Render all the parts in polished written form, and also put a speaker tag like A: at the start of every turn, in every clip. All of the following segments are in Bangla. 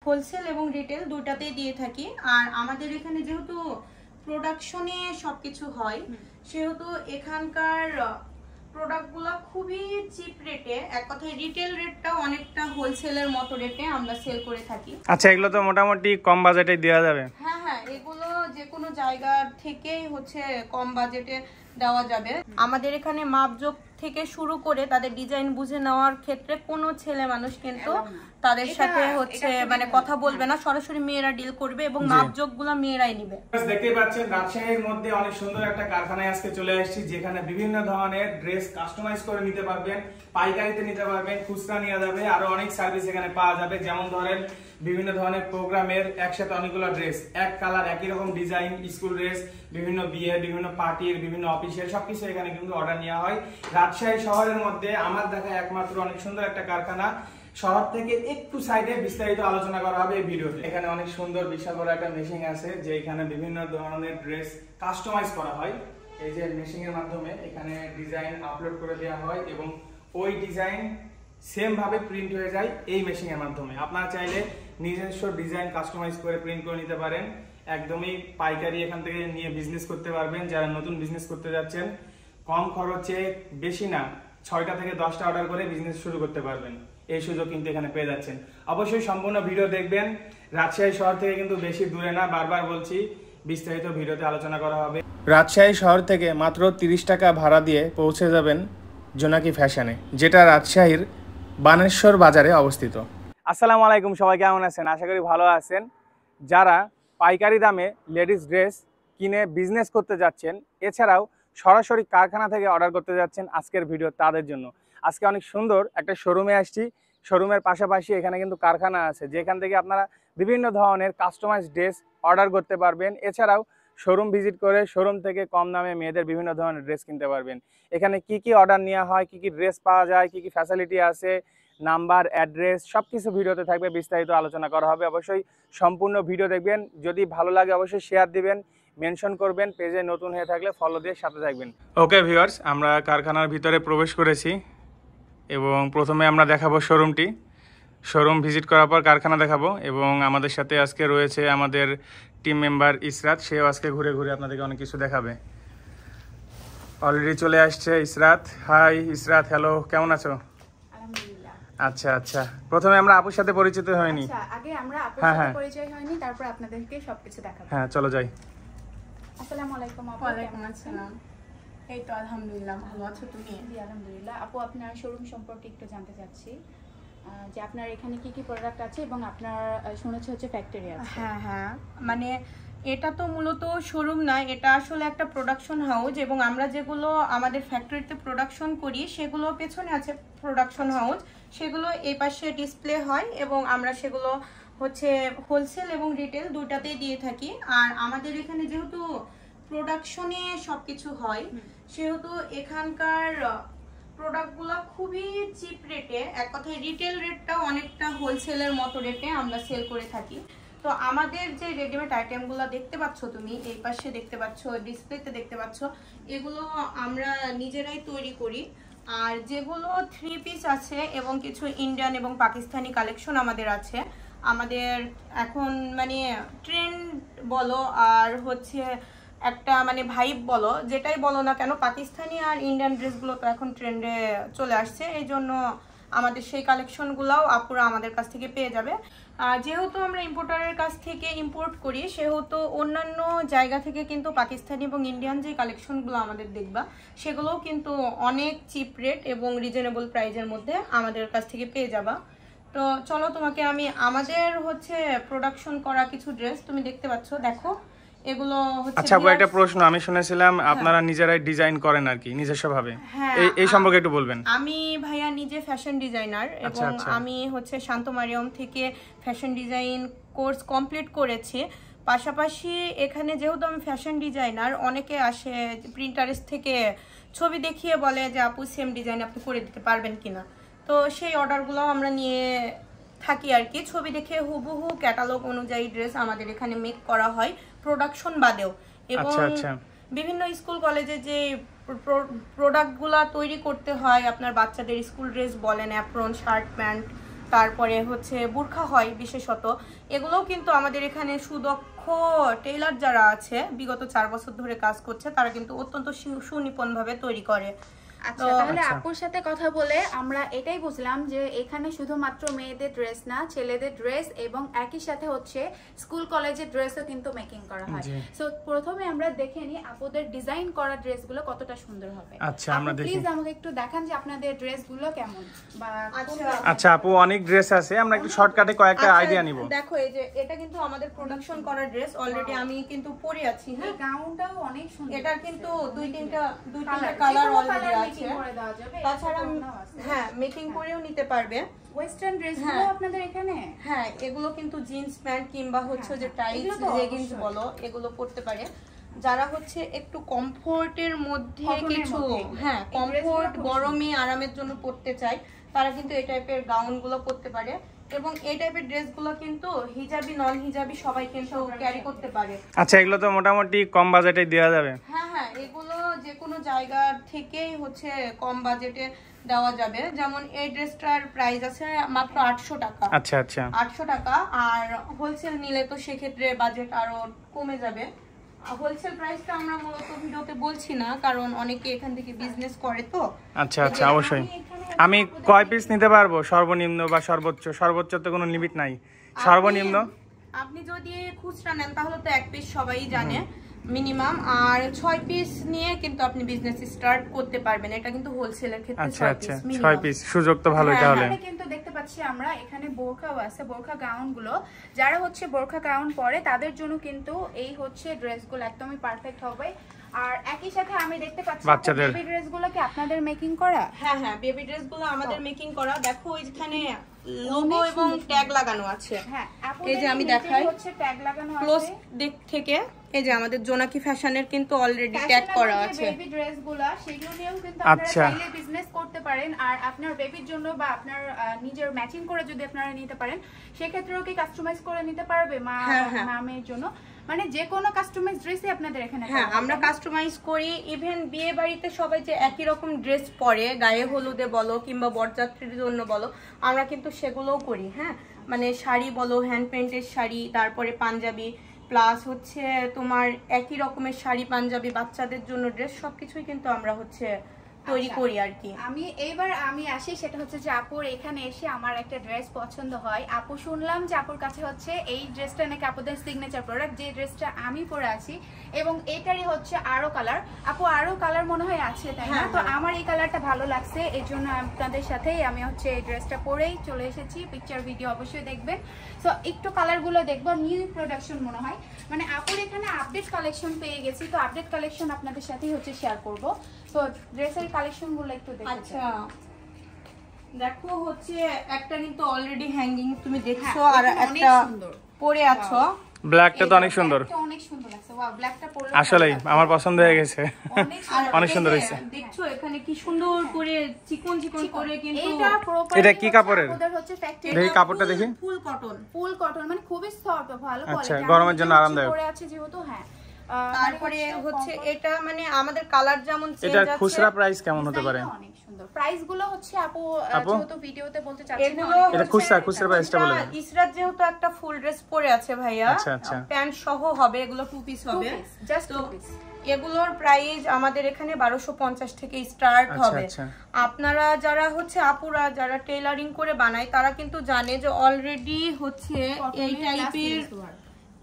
A: হোলসেল এবং রিটেল দুটাতেই দিয়ে থাকি। আর আমাদের এখানে যেহেতু প্রোডাকশনে সবকিছু হয় সেহেতু এখানকার প্রোডাক্টগুলো খুবই চিপ রেটে, এক কথায় রিটেল রেটটা অনেকটা হোলসেলের মতো রেটে আমরা সেল করে থাকি।
B: আচ্ছা, এগুলো তো মোটামুটি কম বাজেটে দেওয়া যাবে?
A: হ্যাঁ হ্যাঁ, এগুলো যে কোনো জায়গা থেকেই কম বাজেটে দেওয়া যাবে। আমাদের এখানে মাপজোক থেকে শুরু করে তাদের ডিজাইন বুঝে নেওয়ার ক্ষেত্রে কোনো ছেলে মানুষ কিন্তু তাদের সাথে মানে কথা বলবে না, সরাসরি মেয়েরা ডিল করবে এবং মাপজোকগুলো মেয়েরাই নেবে।
B: দেখতেই পাচ্ছেন রাজশাহীর মধ্যে অনেক সুন্দর একটা কারখানায় আজকে চলে আসছি, যেখানে বিভিন্ন ধরনের ড্রেস কাস্টমাইজ করে নিতে পারবেন, পাইকারিতে নিতে পারবেন, খুচরা নেওয়া যাবে, আরো অনেক সার্ভিস এখানে পাওয়া যাবে। যেমন ধরেন বিভিন্ন ধরনের প্রোগ্রামের একসাথে অনেকগুলো ড্রেস, এক কালার একই রকম ডিজাইন, স্কুল ড্রেস, বিভিন্ন বিয়ে, বিভিন্ন পার্টির, বিভিন্ন অফিসের সবকিছু এখানে কিন্তু অর্ডার নেওয়া হয়। রাজশাহী শহরের মধ্যে আমার দেখা একমাত্র অনেক সুন্দর একটা কারখানা। শহর থেকে একটু সাইডে বিস্তারিত আলোচনা করা হবে এই ভিডিওতে। এখানে অনেক সুন্দর বিশাল বড় একটা মেশিন আছে, যে এখানে বিভিন্ন ধরনের ড্রেস কাস্টমাইজ করা হয়। এই যে মেশিনের মাধ্যমে এখানে ডিজাইন আপলোড করে দেওয়া হয় এবং ওই ডিজাইন সেম ভাবে প্রিন্ট হয়ে যায় এই মেশিনের মাধ্যমে। আপনারা চাইলে নিজস্ব ডিজাইন কাস্টমাইজ করে প্রিন্ট করে নিতে পারেন। একদমই পাইকারি এখান থেকে নিয়ে বিজনেস করতে পারবেন। যারা নতুন বিজনেস করতে যাচ্ছেন, কম খরচে, বেশি না, 6টা থেকে 10টা অর্ডার করে বিজনেস শুরু করতে পারবেন। এই সুযোগ কিন্তু এখানে পেয়ে যাচ্ছেন। অবশ্যই সম্পূর্ণ ভিডিও দেখবেন। রাজশাহী শহর থেকে কিন্তু বেশি দূরে না, বারবার বলছি, বিস্তারিত ভিডিওতে আলোচনা করা হবে। রাজশাহী শহর থেকে মাত্র 30 টাকা ভাড়া দিয়ে পৌঁছে যাবেন জোনাকি ফ্যাশনে, যেটা রাজশাহীর বানেশ্বর বাজারে অবস্থিত। আসসালামু আলাইকুম, সবাই কেমন আছেন? আশা করি ভালো আছেন। যারা পাইকারি দামে লেডিস ড্রেস কিনে বিজনেস করতে যাচ্ছেন, এছাড়াও সরাসরি কারখানা থেকে অর্ডার করতে যাচ্ছেন, আজকের ভিডিও তাদের জন্য। আজকে অনেক সুন্দর একটা শোরুমে আসছি। শোরুমের পাশাপাশি এখানে কিন্তু কারখানা আছে, যেখান থেকে আপনারা বিভিন্ন ধরনের কাস্টমাইজ ড্রেস অর্ডার করতে পারবেন। এছাড়াও শোরুম ভিজিট করে শোরুম থেকে কম দামে মেয়েদের বিভিন্ন ধরনের ড্রেস কিনতে পারবেন। এখানে কি কি অর্ডার নেওয়া হয়, কি কি ড্রেস পাওয়া যায়, কি কি ফ্যাসিলিটি আছে, নাম্বার, অ্যাড্রেস সবকিছু ভিডিওতে থাকবে, বিস্তারিত আলোচনা করা হবে। অবশ্যই সম্পূর্ণ ভিডিও দেখবেন। যদি ভালো লাগে অবশ্যই শেয়ার দিবেন, মেনশন করবেন, পেজে নতুন হয়ে থাকলে ফলো দিয়ে সাথে থাকবেন। ওকে ভিউয়ার্স, আমরা কারখানার ভিতরে প্রবেশ করেছি এবং প্রথমে আমরা দেখাবো শোরুমটি। শোরুম ভিজিট করার পর কারখানা দেখাবো এবং আমাদের সাথে আজকে রয়েছে আমাদের টিম মেম্বার ইসরাত। সেও আজকে ঘুরে ঘুরে আপনাদেরকে অনেক কিছু দেখাবে। অলরেডি চলে আসছে ইসরাত। হাই ইসরাত, হ্যালো, কেমন আছো?
C: আলহামদুলিল্লাহ।
B: আচ্ছা আচ্ছা, প্রথমে আমরা আপুর সাথে পরিচিত হয়নি।
C: আচ্ছা, আগে আমরা আপুর সাথে পরিচয় হয়নি, তারপর আপনাদেরকে সবকিছু দেখাবো।
B: হ্যাঁ, চলো যাই।
C: আসসালামু আলাইকুম আপু।
A: ওয়ালাইকুম আসসালাম। এই তো আলহামদুলিল্লাহ, ভালো আছো তুমি?
C: জি আলহামদুলিল্লাহ। আপু, আপনার শোরুম সম্পর্কে একটু জানতে চাচ্ছি, যে আপনার এখানে কি কি প্রোডাক্ট আছে এবং আপনার শুনেছি হচ্ছে ফ্যাক্টরি আছে।
A: হ্যাঁ হ্যাঁ, মানে এটা তো মূলত শোরুম না, এটা আসলে একটা প্রোডাকশন হাউস এবং আমরা যেগুলো আমাদের ফ্যাক্টরিতে প্রোডাকশন করি সেগুলো পেছনে আছে প্রোডাকশন হাউস, সেগুলো এই পাশে ডিসপ্লে হয় এবং আমরা সেগুলো হোলসেল এবং রিটেল দুটাতেই দিয়ে থাকি। আর আমাদের এখানে যেহেতু প্রোডাকশনে সবকিছু হয় সেহেতু এখানকার প্রোডাক্টগুলো খুবই চিপ রেটে, এক কথায় রিটেল রেটটা অনেকটা হোলসেলের মতো রেটে আমরা সেল করে থাকি। তো আমাদের যে রেডিমেড আইটেমগুলো দেখতে পাচ্ছ, তুমি এই পাশে দেখতে পাচ্ছ, ডিসপ্লেতে দেখতে পাচ্ছ, এগুলো আমরা নিজেরাই তৈরি করি। আর যেগুলো 3 পিস আছে এবং কিছু ইন্ডিয়ান এবং পাকিস্তানি কালেকশন আমাদের আছে। আমাদের এখন মানে ট্রেন্ড বলো আর একটা মানে ভাইব বলো, যেটাই বলো না কেন, পাকিস্তানি আর ইন্ডিয়ান ড্রেসগুলো তো এখন ট্রেন্ডে চলে আসছে। এই জন্য আমাদের সেই কালেকশনগুলোও আপুরা আমাদের কাছ থেকে পেয়ে যাবে। যেহেতু আমরা ইম্পোর্টারের কাছ থেকে ইম্পোর্ট করি, সেহেতু অন্যান্য জায়গা থেকে কিন্তু পাকিস্তানি এবং ইন্ডিয়ান যে কালেকশনগুলো আমাদের দেখবা, সেগুলোও কিন্তু অনেক চিপ রেট এবং রিজনেবল প্রাইজের মধ্যে আমাদের কাছ থেকে পেয়ে যাবা। তো চলো, তোমাকে আমি আমাদের প্রোডাকশন করা কিছু ড্রেস তুমি দেখতে পাচ্ছ, দেখো এগুলো
B: আচ্ছা, একটা প্রশ্ন, আমি শুনেছিলাম আপনারা নিজেরাই ডিজাইন করেন আর কি, নিজস্ব ভাবে, এই সম্পর্কে একটু বলবেন।
A: আমি ভাইয়া নিজে ফ্যাশন ডিজাইনার এবং আমি শান্ত মারিয়ম থেকে ফ্যাশন ডিজাইন কোর্স কমপ্লিট করেছি। পাশাপাশি এখানে যেহেতু আমি ফ্যাশন ডিজাইনার, অনেকে আসে প্রিন্টারেস্ট থেকে ছবি দেখিয়ে বলে যে আপু সেম ডিজাইন আপনি করে দিতে পারবেন কিনা। তো সেই অর্ডারগুলো আমরা নিয়ে থাকি আর কি। ছবি দেখে হুবহু ক্যাটালগ অনুযায়ী ড্রেস আমাদের এখানে মেক করা হয় প্রোডাকশন বাদেও। এবং বিভিন্ন স্কুল কলেজে যে প্রোডাক্টগুলা তৈরি করতে হয়, আপনার বাচ্চাদের স্কুল ড্রেস বলেন, অ্যাপ্রন, শার্ট, প্যান্ট, তারপরে হচ্ছে বোরখা হয় বিশেষত, এগুলোও কিন্তু আমাদের এখানে সুদক্ষ টেইলার যারা আছে বিগত 4 বছর ধরে কাজ করছে, তারা কিন্তু অত্যন্ত সুনিপুণভাবে তৈরি করে।
C: আচ্ছা, তাহলে আপুর সাথে কথা বলে আমরা এটাই বুঝলাম যে এখানে শুধুমাত্র মেয়েদের ড্রেস না, ছেলেদের ড্রেস এবং একই সাথে হচ্ছে স্কুল কলেজের ড্রেসও কিন্তু মেকিং করা হয়। সো প্রথমে আমরা দেখে নিই আপুদের ডিজাইন করা ড্রেসগুলো কতটা সুন্দর হবে।
B: আচ্ছা, আমরা দেখি।
C: প্লিজ আমাকে একটু দেখান যে আপনাদের ড্রেসগুলো কেমন বা
B: আচ্ছা আপু, অনেক ড্রেস আছে, আমরা একটু শর্টকাটে কয়েকটা আইডিয়া নিব।
A: দেখো এই যে এটা কিন্তু আমাদের প্রোডাকশন করা ড্রেস, অলরেডি আমি কিন্তু পরে আছি। হ্যাঁ,
C: গাউনটাও অনেক সুন্দর,
A: এটা কিন্তু দুই তিনটা কালার অলরেডি আছে। তাছাড়া হ্যাঁ মেকিং করেও নিতে পারবে।
C: ওয়েস্টার্ন ড্রেসগুলো আপনাদের এখানে,
A: হ্যাঁ এগুলো কিন্তু জিন্স প্যান্ট কিংবা হচ্ছে যে টাইটস লেগিংস বলো, এগুলো পরতে পারে যারা হচ্ছে একটু কমফোর্টের মধ্যে কিছু, হ্যাঁ কমফোর্ট গরমে আরামের জন্য পরতে চায়, তারা কিন্তু এই টাইপের গাউনগুলো পরতে পারে। এবং এই টাইপের ড্রেসগুলো কিন্তু হিজাবি নন হিজাবি সবাই কিন্তু ক্যারি করতে পারে।
B: আচ্ছা, এগুলো তো মোটামুটি কম বাজেটে দেওয়া যাবে।
A: হ্যাঁ হ্যাঁ, এগুলো যে কোনো জায়গা থেকেই হচ্ছে কম বাজেটে দেওয়া যাবে। যেমন এই ড্রেসটার প্রাইস আছে মাত্র 800 টাকা।
B: আচ্ছা আচ্ছা,
A: 800 টাকা। আর হোলসেল নিলে তো সেক্ষেত্রে বাজেট আরো কমে যাবে। হোলসেল প্রাইসটা আমরা মূলত ভিডিওতে বলছি না, কারণ অনেকে এখান থেকে বিজনেস করে তো।
B: আচ্ছা আচ্ছা, অবশ্যই। আমি কয় পিস নিতে পারবো সর্বনিম্ন বা সর্বোচ্চ? সর্বোচ্চ তো কোনো লিমিট নাই, সর্বনিম্ন
A: আপনি যদি খুচরা নেন তাহলে তো 1 পিস সবাই জানে মিনিমাম, আর 6 পিস নিয়ে কিন্তু আপনি বিজনেস স্টার্ট করতে পারবেন। এটা কিন্তু হোলসেলের ক্ষেত্রে।
B: আচ্ছা আচ্ছা, 6 পিস সুযোগ তো ভালোই তাহলে।
C: এখানে কিন্তু দেখতে পাচ্ছি আমরা এখানে বোরখাও আছে, বোরখা গাউন গুলো যারা হচ্ছে বোরখা গাউন পরে তাদের জন্য কিন্তু এই হচ্ছে ড্রেসগুলো একদমই পারফেক্ট হবে। আর একই সাথে আমি দেখতে পাচ্ছি
B: বাচ্চাদের
C: বেবি ড্রেসগুলো কি আপনাদের মেকিং করা?
A: হ্যাঁ হ্যাঁ, বেবি ড্রেসগুলো আমাদের মেকিং করা। দেখো এখানে লোগো এবং ট্যাগ লাগানো আছে।
C: হ্যাঁ,
A: এই যে আমি দেখাই,
C: হচ্ছে ট্যাগ লাগানো আছে
A: ক্লোজ দিক থেকে। এই যে আমাদের জোনাকি ফ্যাশনের কিন্তু অলরেডি ট্যাগ করা আছে।
C: বেবি ড্রেসগুলো সেগুলো নিয়েও কিন্তু আপনারা চাইলে বিজনেস করতে পারেন। আর আপনার বেবির জন্য বা আপনার নিজের ম্যাচিং করে যদি আপনারা নিতে পারেন, সেই ক্ষেত্রেও কি কাস্টমাইজ করে নিতে পারবে মামের জন্য? মানে যে কোনো কাস্টমাইজ ড্রেসই আপনাদের এখানে।
A: হ্যাঁ, আমরা কাস্টমাইজ করি। ইভেন বিয়ে বাড়িতে সবাই যে একই রকম ড্রেস পরে, গায়ে হলুদে বলো কিংবা বরযাত্রীর জন্য বলো, আমরা কিন্তু সেগুলোও করি। হ্যাঁ, মানে শাড়ি বলো, হ্যান্ড পেইন্টের শাড়ি, তারপরে পাঞ্জাবি, প্লাস হচ্ছে তোমার একই রকমের শাড়ি পাঞ্জাবি, বাচ্চাদের জন্য ড্রেস, সবকিছুই কিন্তু আমরা হচ্ছে তৈরি করি আর কি।
C: আমি আসি, সেটা হচ্ছে যে আপুর এখানে এসে আমার একটা ড্রেস পছন্দ হয়। আপু শুনলাম যে আপুর কাছে হচ্ছে এই ড্রেসটা নাকি আপনাদের সিগনেচার প্রোডাক্ট, যে ড্রেসটা আমি পরে আছি, এবং এটারই হচ্ছে আরো কালার। আপু আরো কালার মনে হয় আছে, তাই না? তো আমার এই কালারটা ভালো লাগছে, এই জন্য আপনাদের সাথে আমি হচ্ছে এই ড্রেসটা পরেই চলে এসেছি। পিকচার ভিডিও অবশ্যই দেখবেন। তো একটু কালারগুলো দেখবো, নিউ প্রোডাকশন মনে হয়। মানে আপুর এখানে আপডেট কালেকশন পেয়ে গেছি, তো আপডেট কালেকশন আপনাদের সাথেই হচ্ছে শেয়ার করব। তো ড্রেসের কালেকশন গুলো একটু দেখো।
A: আচ্ছা দেখো, হচ্ছে একটা কিন্তু অলরেডি হ্যাঙ্গিং তুমি দেখছো, আর একটা পরে আছো।
B: ব্ল্যাকটা তো অনেক সুন্দর,
C: অনেক সুন্দর লাগছে। ওয়াও, ব্ল্যাকটা পরলে
B: আসলেই আমার পছন্দ হয়ে গেছে, অনেক সুন্দর হয়েছে।
A: দেখছো এখানে কি সুন্দর করে চিকন চিকন করে, কিন্তু
B: এটা কি কাপড়ের?
C: ওদের হচ্ছে ফ্যাক্টরি।
B: দেখি কাপড়টা দেখি।
C: ফুল কটন, মানে খুবই সফট, ভালো কোয়ালিটি।
B: আচ্ছা, গরমের জন্য আরামদায়ক।
C: পরে আছে যেহেতু। হ্যাঁ,
A: তারপরে হচ্ছে এটা মানে আমাদের কালার যেমন চেঞ্জ আছে।
B: এটা খুচরা প্রাইস কেমন হতে পারে?
C: অনেক সুন্দর। প্রাইস গুলো হচ্ছে আপু যেহেতু ভিডিওতে বলতে চাচ্ছি না,
A: এটা
B: খুচরা প্রাইসটা বলে দেন।
A: ইসরাত যেহেতু একটা ফুল ড্রেস পরে আছে ভাইয়া,
B: আচ্ছা আচ্ছা,
A: প্যান্ট সহ হবে, এগুলো 2 পিস হবে,
C: জাস্ট 2 পিস।
A: এগুলোর প্রাইস আমাদের এখানে 1250 থেকে স্টার্ট হবে। আপনারা যারা হচ্ছে আপুরা যারা টেইলারিং করে বানায়, তারা কিন্তু জানে যে অলরেডি হচ্ছে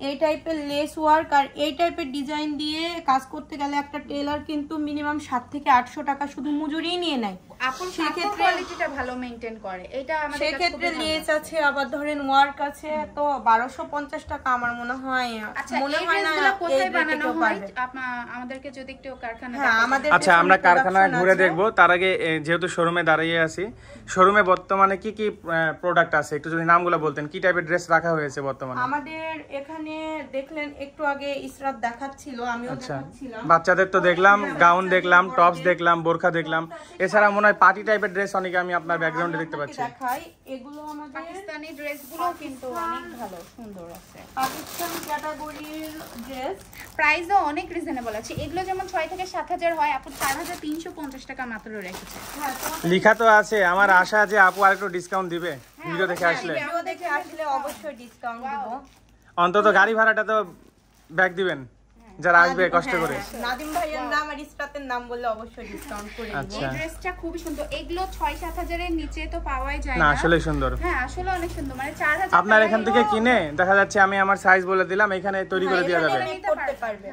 A: এই টাইপের লেস ওয়ার্ক আর এই টাইপের ডিজাইন দিয়ে কাজ করতে গেলে একটা টেইলার কিন্তু মিনিমাম 7 থেকে 800 টাকা শুধু মজুরি নিয়ে নেয়।
C: আপন সেক্ষেত্রে কোয়ালিটিটা ভালো মেইনটেইন করে, এটা আমাদের
A: সেক্ষেত্রে লেস আছে, আবার ধরেন ওয়ার্ক আছে, তো 1250 টাকা আমার মনে হয় না।
C: কোথায় বানানো হয় আমাদেরকে যদি একটু কারখানা।
A: হ্যাঁ, আমাদের
B: আচ্ছা আমরা কারখানা ঘুরে দেখবো। তার আগে যেহেতু শোরুমে দাঁড়িয়ে আছি, শোরুমে বর্তমানে কি কি প্রোডাক্ট আছে একটু যদি নামগুলো বলতেন, কি টাইপের ড্রেস রাখা হয়েছে বর্তমানে?
A: আমাদের এখানে এখানে দেখলেন একটু আগে ইসরাত দেখাচ্ছিল, আমিও দেখাচ্ছিলাম।
B: বাচ্চাদের তো দেখলাম গাউন দেখলাম, টপস দেখলাম, বোরখা দেখলাম, এছাড়া মনে হয় পার্টি টাইপের ড্রেস অনেকে আমি আপনার ব্যাকগ্রাউন্ডে দেখতে পাচ্ছি।
A: দেখাই, এগুলো আমাদের
C: পাকিস্তানি ড্রেসগুলো কিন্তু অনেক ভালো সুন্দর আছে,
A: পাকিস্তান ক্যাটাগরির ড্রেস।
C: প্রাইসও অনেক রিজনেবল আছে। এগুলো যেমন 6 থেকে 7,000 হয়, আপু 4,350 টাকা মাত্র রেখেছে।
B: লেখা তো আছে, আমার আশা আছে আপু আরেকটু ডিসকাউন্ট দিবে ভিডিও দেখে আসলে।
A: ভিডিও দেখে আসলে অবশ্যই ডিসকাউন্ট দেব।
B: অন্তত গাড়ি ভাড়াটা তো ব্যাক দিবেন যারা আসবে কষ্ট করে।
A: নাদিম ভাইয়ের নাম আর ইসরাতের নাম বললে অবশ্যই ডিসকাউন্ট করে দেব।
C: এই ড্রেসটা খুবই সুন্দর। এগুলো 6-7,000 এর নিচে তো পাওয়াই যায় না।
B: না আসলে সুন্দর।
C: হ্যাঁ আসলে অনেক সুন্দর, মানে 4,000
B: আপনার এখান থেকে কিনে দেখা যাচ্ছে আমি আমার সাইজ বলে দিলাম, এখানে তৈরি করে দেওয়া যাবে।
A: করতে পারবে।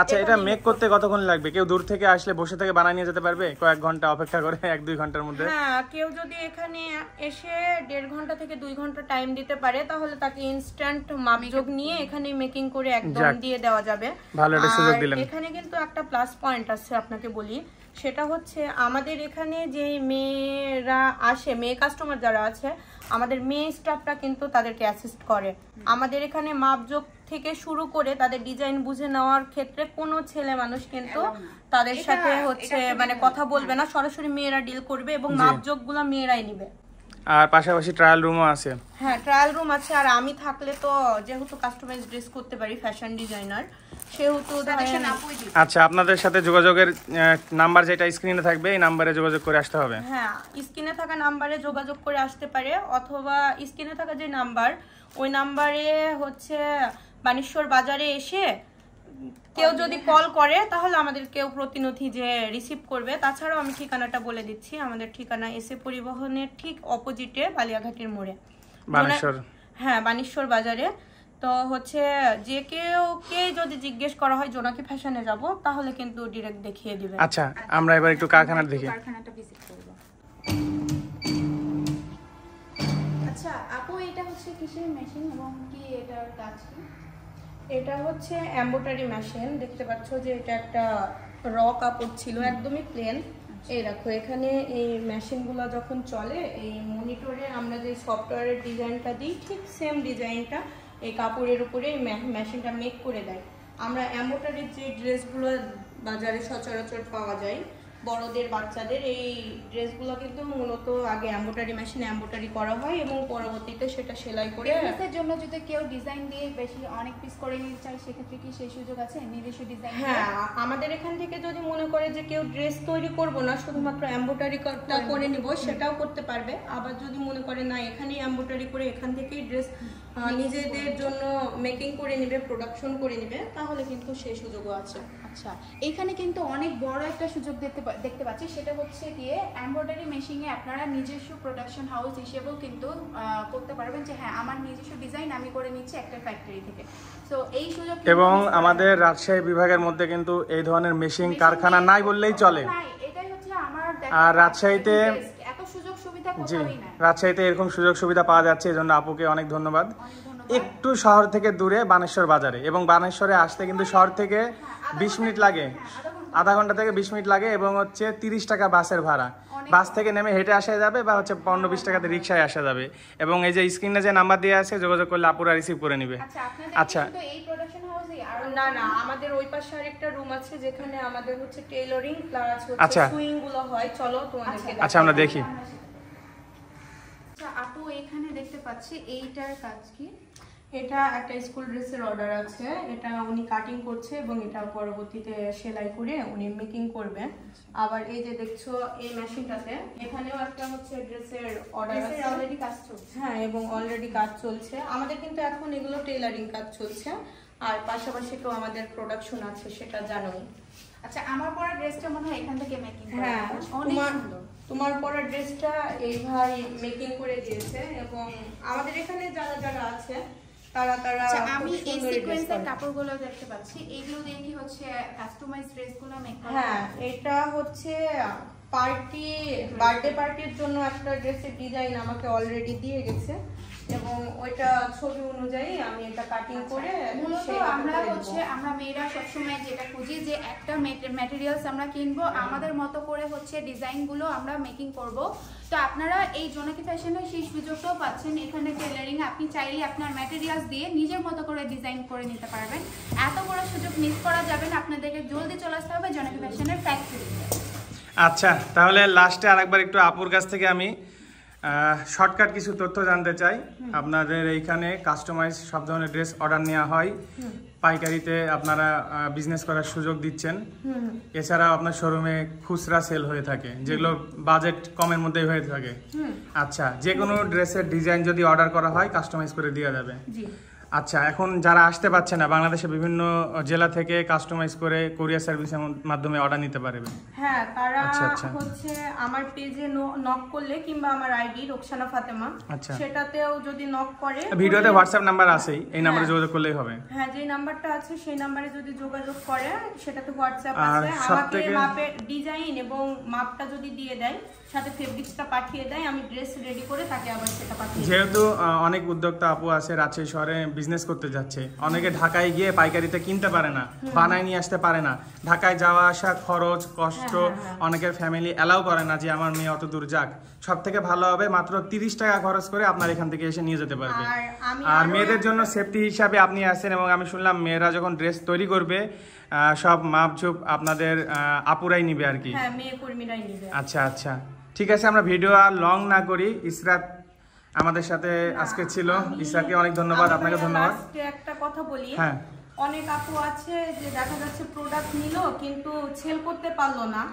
B: আচ্ছা, এটা মেক করতে কতক্ষণ লাগবে? কেউ দূর থেকে আসলে বসে থেকে বানিয়ে নিয়ে যেতে পারবে কয়েক ঘন্টা অপেক্ষা করে, 1-2 ঘন্টার মধ্যে?
A: হ্যাঁ, কেউ যদি এখানে এসে 1.5 ঘন্টা থেকে 2 ঘন্টা টাইম দিতে পারে তাহলে তাকে ইনস্ট্যান্ট মাপজোক নিয়ে এখানে মেকিং করে একদম দিয়ে দেওয়া যাবে।
B: ভালো একটা সুযোগ দিলেন।
A: এখানে কিন্তু একটা প্লাস পয়েন্ট আছে আপনাকে বলি, সেটা হচ্ছে আমাদের এখানে যে মেয়েরা আসে, মেয়ে কাস্টমার যারা আছে, আমাদের মেয়ে স্টাফরা কিন্তু তাদেরকে অ্যাসিস্ট করে। আমাদের এখানে মাপজোক থেকে শুরু করে তাদের ডিজাইন বুঝে নেওয়ার ক্ষেত্রে কোনো ছেলে মানুষ কিন্তু তাদের সাথে হচ্ছে মানে কথা বলবে না, সরাসরি মেয়েরা ডিল করবে এবং মাপজোকগুলো মেয়েরাই নিবে।
B: আর পাশাপাশি ট্রায়াল রুমও আছে।
A: হ্যাঁ, ট্রায়াল রুম আছে। আর আমি থাকলে তো যেহেতু কাস্টমাইজ ড্রেস করতে পারি, ফ্যাশন ডিজাইনার, সেহেতু
B: আচ্ছা, আপনাদের সাথে যোগাযোগের নাম্বার যেটা স্ক্রিনে থাকবে এই নাম্বারে যোগাযোগ করে আসতে হবে।
A: হ্যাঁ, স্ক্রিনে থাকা নাম্বারে যোগাযোগ করে আসতে পারে, অথবা স্ক্রিনে থাকা যে নাম্বার ওই নাম্বারে হচ্ছে বানেশ্বর বাজারে এসে কেউ যদি কল করে তাহলে আমাদের কেউ প্রতিনিধি যে রিসিভ করবে। তাছাড়াও আমি ঠিকানাটা বলে দিচ্ছি, আমাদের ঠিকানা এসে পরিবহনের ঠিক অপোজিটে বালিয়াঘাটের মোড়ে,
B: বানেশ্বর।
A: হ্যাঁ, বানেশ্বর বাজারে। তো হচ্ছে যে কে যদি জিজ্ঞেস করা হয় জোনাকি ফ্যাশনে যাব তাহলে কিন্তু ডিরেক্ট দেখিয়ে দিবে।
B: আচ্ছা, আমরা এবার একটু কারখানার দেখি।
C: কারখানাটা ভিজিট করব। আচ্ছা আপু, এটা হচ্ছে কিসের মেশিন এবং কি এটার কাজ কি?
A: এটা হচ্ছে এমব্রয়ডারি মেশিন। দেখতে পাচ্ছ যে এটা একটা র কাপড় ছিল, একদমই প্লেন। এই দেখো, এখানে এই মেশিনগুলো যখন চলে, এই মনিটরে আমরা যে সফটওয়্যারের ডিজাইনটা দিই ঠিক সেম ডিজাইনটা এই কাপড়ের উপরে মেশিনটা মেক করে দেয়। আমরা এমব্রয়ডারির যে ড্রেসগুলো বাজারে সচরাচর পাওয়া যায় বড়দের বাচ্চাদের, এই ড্রেসগুলো কিন্তু মূলত আগে এমব্রয়ডারি মেশিনে এমব্রয়ডারি করা হয় এবং পরবর্তীতে সেটা সেলাই করে।
C: এর জন্য যদি কেউ ডিজাইন দিয়ে বেশি অনেক পিস করে নিতে চায় সেক্ষেত্রে কি সেই সুযোগ আছে নিজস্ব ডিজাইন?
A: হ্যাঁ, আমাদের এখান থেকে যদি মনে করে যে কেউ ড্রেস তৈরি করব না, শুধুমাত্র এমব্রয়ডারিটা করে নিব, সেটাও করতে পারবে। আবার যদি মনে করে না এখানেই এমব্রয়ডারি করে এখান থেকেই ড্রেস নিজেদের জন্য মেকিং করে নেবে, প্রোডাকশন করে নেবে, তাহলে কিন্তু সেই সুযোগও আছে।
C: আচ্ছা, এখানে কিন্তু অনেক বড় একটা সুযোগ দেখতে পাচ্ছি, সেটা হচ্ছে গিয়ে এমব্রয়ডারি মেশিনে আপনারা নিজস্ব প্রোডাকশন হাউস হিসেবেও কিন্তু করতে পারবেন যে হ্যাঁ আমার নিজস্ব ডিজাইন আমি করে নিচ্ছি একটা ফ্যাক্টরি থেকে। সো এই সুযোগ
B: এবং আমাদের রাজশাহী বিভাগের মধ্যে কিন্তু এই ধরনের মেশিন কারখানা নাই বললেই চলে।
C: এটাই হচ্ছে আমার
B: আর রাজশাহীতে
C: এত সুযোগ সুবিধা
B: জি,
C: কোথাও নাই।
B: রাজশাহীতে এরকম সুযোগ সুবিধা পাওয়া যাচ্ছে, এজন্য আপুকে অনেক ধন্যবাদ। একটু শহর থেকে দূরে বানেশ্বর বাজারে, এবং বানেশ্বরে আসতে কিন্তু শহর থেকে 20 মিনিট লাগে, আধা ঘন্টা থেকে 20 মিনিট লাগে, এবং হচ্ছে 30 টাকা বাসের ভাড়া। বাস থেকে নেমে হেঁটে আসা যাবে বা হচ্ছে 15-20 টাকাতে রিক্সায় আসা যাবে। এবং এই যে স্ক্রিনে যে নাম্বার দেওয়া আছে যোগাযোগ করলে আপুরা রিসিভ করে নিবে। আচ্ছা,
C: এই প্রোডাকশন হাউসে আর
A: না, আমাদের ওই পাশে আরেকটা রুম আছে যেখানে আমাদের হচ্ছে টেইলরিং প্লাস হচ্ছে সুইং গুলো হয়। চলো তোমাদেরকে
B: আচ্ছা আমরা দেখি।
C: আচ্ছা আপু, এখানে দেখতে পাচ্ছি এইটার কাজ কি?
A: এটা একটা স্কুল ড্রেসের অর্ডার আছে, এটা উনি কাটিং করছে এবং এটা পরবর্তীতে সেলাই করে উনি মেকিং করবে। আবার এই যে দেখছো এই মেশিনটাতে এখানেও একটা হচ্ছে ড্রেসের অর্ডার আছে,
C: অলরেডি কাজ চলছে।
A: হ্যাঁ, এবং অলরেডি কাজ চলছে আমাদের, কিন্তু এখন এগুলো টেইলারিং কাজ চলছে। আর পাশাপাশি তো আমাদের প্রোডাকশন আছে, সেটা জানোই।
C: আচ্ছা, আমার পরা ড্রেসটা মনে হয় এখান থেকে মেকিং করা।
A: হ্যাঁ, তোমার পরা ড্রেসটা এই ভাই মেকিং করে দিয়েছে। এবং আমাদের এখানে যারা যারা আছে তারা
C: আমি এই সিকোয়েন্সের কাপড়গুলো দেখতে পাচ্ছি, এগুলো দিয়ে কি হচ্ছে কাস্টমাইজ ড্রেসগুলো মেক করা?
A: হ্যাঁ, এটা হচ্ছে বার্থডে পার্টির জন্য একটা ড্রেসের ডিজাইন আমাকে অলরেডি দিয়ে গেছে। এবং ওইটা ছবি অনুযায়ী আমি এটা কাটিং করে
C: মূলত আমরা মেয়েরা সবসময় যেটা খুঁজি যে একটা ম্যাটেরিয়ালস আমরা কিনবো, আমাদের মতো করে ডিজাইনগুলো আমরা মেকিং করব। তো আপনারা এই জোনাকি ফ্যাশনের সেই সুযোগটাও পাচ্ছেন। এখানে টেলারিং আপনি চাইলে আপনার ম্যাটেরিয়ালস দিয়ে নিজের মতো করে ডিজাইন করে নিতে পারবেন। এত বড় সুযোগ মিস করা যাবে না, আপনাদেরকে জলদি চলে আসতে হবে জোনাকি ফ্যাশনের ফ্যাক্টরিতে।
B: আচ্ছা, তাহলে লাস্টে আরেকবার একটু আপুর কাছ থেকে আমি শর্টকাট কিছু তথ্য জানতে চাই। আপনাদের এইখানে কাস্টমাইজ সব ধরনের ড্রেস অর্ডার নেওয়া হয়, পাইকারিতে আপনারা বিজনেস করার সুযোগ দিচ্ছেন, এছাড়া আপনার শোরুমে খুচরা সেল হয়ে থাকে যেগুলো বাজেট কমের মধ্যেই হয়ে থাকে। আচ্ছা, যে কোনো ড্রেসের ডিজাইন যদি অর্ডার করা হয় কাস্টমাইজ করে দেওয়া যাবে। আচ্ছা, এখন যারা আসতে পারছে না, বাংলাদেশের বিভিন্ন জেলা থেকে কাস্টমাইজ করে কোরিয়ার সার্ভিসের মাধ্যমে অর্ডার নিতে পারবে।
A: হ্যাঁ, তারা আমার পেজে নক করলে কিংবা আমার আইডি রোকসানা ফাতেমা, সেটাতেও যদি নক করে,
B: ভিডিওতে হোয়াটসঅ্যাপ নাম্বার আছেই, এই নম্বরে যোগাযোগ করলেই হবে।
A: হ্যাঁ, যে নাম্বারটা আছে সেই নম্বরে যদি যোগাযোগ করে, সেটাতে হোয়াটসঅ্যাপ আছে, আমাকে মাপের ডিজাইন এবং মাপটা যদি দিয়ে দেয়, সাথে ফেব্রিক্সটা পাঠিয়ে দেয়, আমি ড্রেস রেডি করে তাকে আবার সেটা পাঠিয়ে দিই।
B: যেহেতু অনেক উদ্যোক্তা আপু আছে রাজশাহী শহরে বিজনেস করতে যাচ্ছে, অনেকে ঢাকায় গিয়ে পাইকারিতে কিনতে পারে না, বানায় নিয়ে আসতে পারে না, ঢাকায় যাওয়া আসা খরচ কষ্ট, অনেকের ফ্যামিলি অ্যালাউ করে না যে আমার মেয়ে অত দূর যাক। সব থেকে ভালো হবে মাত্র 30 টাকা খরচ করে আপনার এখান থেকে এসে নিয়ে যেতে পারবে। আর মেয়েদের জন্য সেফটি হিসাবে আপনি আছেন, এবং আমি শুনলাম মেয়েরা যখন ড্রেস তৈরি করবে সব মাপঝুপ আপনাদের আপুরাই নিবে আর কি।
A: হ্যাঁ, মেয়ে কর্মীরাই নিবে।
B: আচ্ছা আচ্ছা, ঠিক আছে, আমরা ভিডিও আর লং না করি। ইসরাত আমাদের সাথে আজকে ছিল, ইসরাতকে অনেক ধন্যবাদ। আপনাকে ধন্যবাদ।
A: একটা কথা বলি,
B: হ্যাঁ,
A: অনেক আপু আছে যে দেখা যাচ্ছে প্রোডাক্ট নিল কিন্তু সেল করতে পারলো না,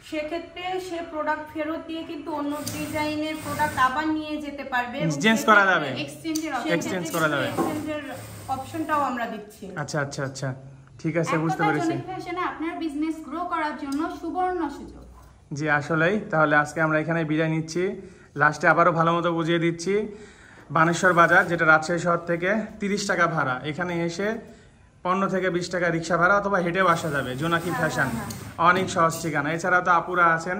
A: সেক্ষেত্রে সে প্রোডাক্ট ফেরত দিয়ে কিন্তু অন্য ডিজাইনের প্রোডাক্ট আবার নিয়ে যেতে পারবে,
B: এক্সচেঞ্জ করা যাবে,
A: এক্সচেঞ্জ করা যাবে, এক্সচেঞ্জের অপশনটাও আমরা দিচ্ছি।
B: আচ্ছা আচ্ছা আচ্ছা, ঠিক আছে, বুঝতে পেরেছি।
C: আপনার বিজনেস গ্রো করার জন্য সুবর্ণ সুযোগ।
B: জি, আসলেই। তাহলে আজকে আমরা এখানে বিদায় নিচ্ছি। লাস্টে আবারও ভালো মতো বুঝিয়ে দিচ্ছি, বানেশ্বর বাজার, যেটা রাজশাহী শহর থেকে 30 টাকা ভাড়া, এখানে এসে 15 থেকে 20 টাকা রিক্সা ভাড়া অথবা হেঁটেও আসা যাবে। জোনাকি ফ্যাশন, অনেক সহজ ঠিকানা। এছাড়াও তো আপুরা আছেন।